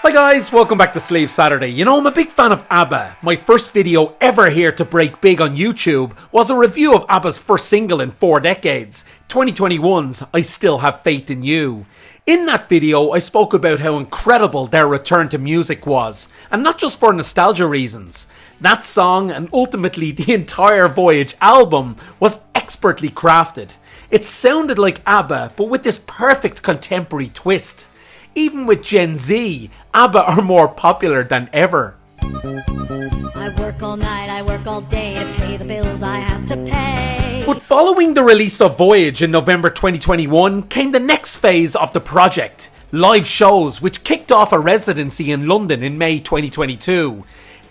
Hi guys, welcome back to Sleeve Saturday. You know, I'm a big fan of ABBA. My first video ever here to break big on YouTube was a review of ABBA's first single in 4 decades, 2021's I Still Have Faith in You. In that video, I spoke about how incredible their return to music was, and not just for nostalgia reasons. That song, and ultimately the entire Voyage album, was expertly crafted. It sounded like ABBA, but with this perfect contemporary twist. Even with Gen Z, ABBA are more popular than ever. I work all night, I work all day to pay the bills I have to pay. But following the release of Voyage in November 2021 came the next phase of the project, live shows, which kicked off a residency in London in May 2022.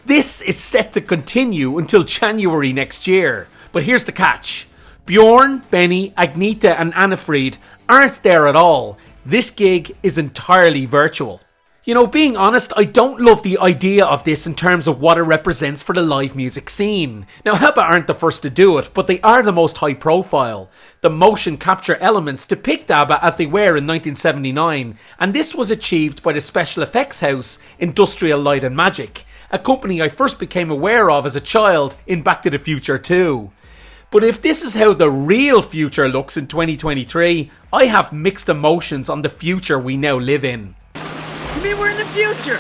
This is set to continue until January next year. But here's the catch. Bjorn, Benny, Agneta and Annefried aren't there at all. This gig is entirely virtual. You know, being honest, I don't love the idea of this in terms of what it represents for the live music scene. Now, ABBA aren't the first to do it, but they are the most high profile. The motion capture elements depict ABBA as they were in 1979, and this was achieved by the special effects house Industrial Light and Magic, a company I first became aware of as a child in Back to the Future 2. But if this is how the real future looks in 2023, I have mixed emotions on the future we now live in. You mean we're in the future?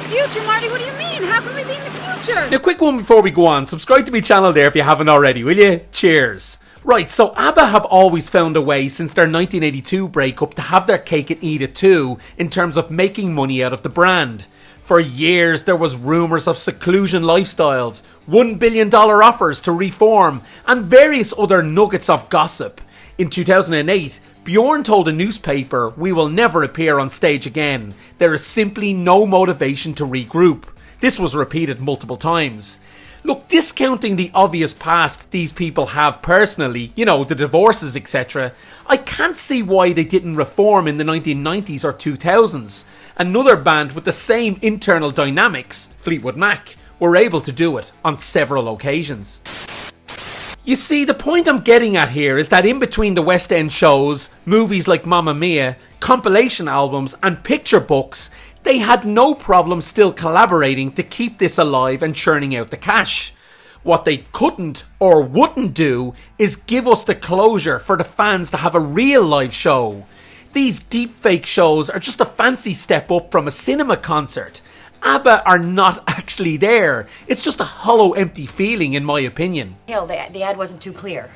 Future, Marty? What do you mean? How can we be in the future? Now, quick one before we go on. Subscribe to my channel there if you haven't already, will you? Cheers. Right, so ABBA have always found a way since their 1982 breakup to have their cake and eat it too in terms of making money out of the brand. For years, there was rumours of seclusion lifestyles, $1 billion offers to reform, and various other nuggets of gossip. In 2008, Bjorn told a newspaper, "We will never appear on stage again. There is simply no motivation to regroup." This was repeated multiple times. Look, discounting the obvious past these people have personally, you know, the divorces, etc., I can't see why they didn't reform in the 1990s or 2000s. Another band with the same internal dynamics, Fleetwood Mac, were able to do it on several occasions. You see, the point I'm getting at here is that in between the West End shows, movies like Mamma Mia, compilation albums and picture books, they had no problem still collaborating to keep this alive and churning out the cash. What they couldn't or wouldn't do is give us the closure for the fans to have a real live show. These deepfake shows are just a fancy step up from a cinema concert. ABBA are not actually there. It's just a hollow, empty feeling, in my opinion. Hill, the ad wasn't too clear.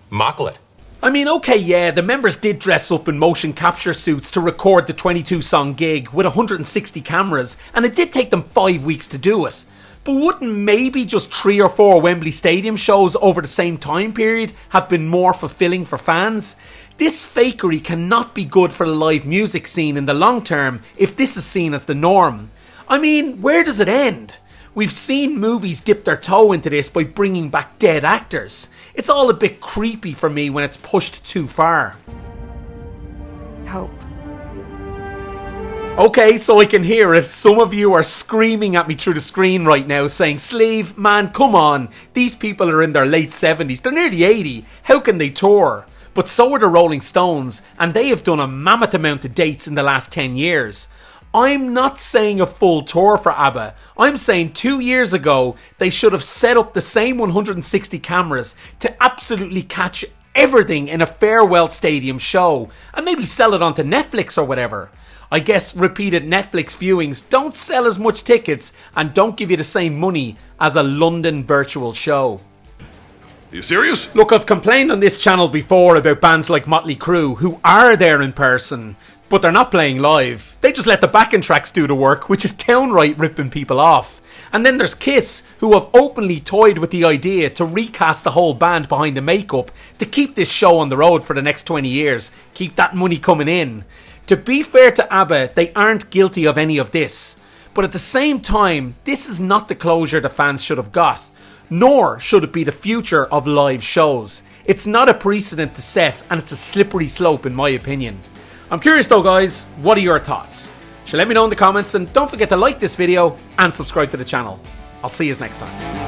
Mockle it. I mean, okay, yeah, the members did dress up in motion capture suits to record the 22-song gig with 160 cameras, and it did take them 5 weeks to do it. But wouldn't maybe just 3 or 4 Wembley Stadium shows over the same time period have been more fulfilling for fans? This fakery cannot be good for the live music scene in the long term if this is seen as the norm. I mean, where does it end? We've seen movies dip their toe into this by bringing back dead actors. It's all a bit creepy for me when it's pushed too far. Hope. Okay, so I can hear it. Some of you are screaming at me through the screen right now saying, "Sleeve, man, come on. These people are in their late 70s. They're nearly 80. How can they tour?" But so are the Rolling Stones, and they have done a mammoth amount of dates in the last 10 years. I'm not saying a full tour for ABBA. I'm saying 2 years ago, they should have set up the same 160 cameras to absolutely catch everything in a farewell stadium show, and maybe sell it onto Netflix or whatever. I guess repeated Netflix viewings don't sell as much tickets and don't give you the same money as a London virtual show. Are you serious? Look, I've complained on this channel before about bands like Motley Crue who are there in person, but they're not playing live. They just let the backing tracks do the work, which is downright ripping people off. And then there's Kiss, who have openly toyed with the idea to recast the whole band behind the makeup to keep this show on the road for the next 20 years. Keep that money coming in. To be fair to ABBA, they aren't guilty of any of this. But at the same time, this is not the closure the fans should have got. Nor should it be the future of live shows. It's not a precedent to set, and it's a slippery slope in my opinion. I'm curious though guys, what are your thoughts? So let me know in the comments, and don't forget to like this video and subscribe to the channel. I'll see you next time.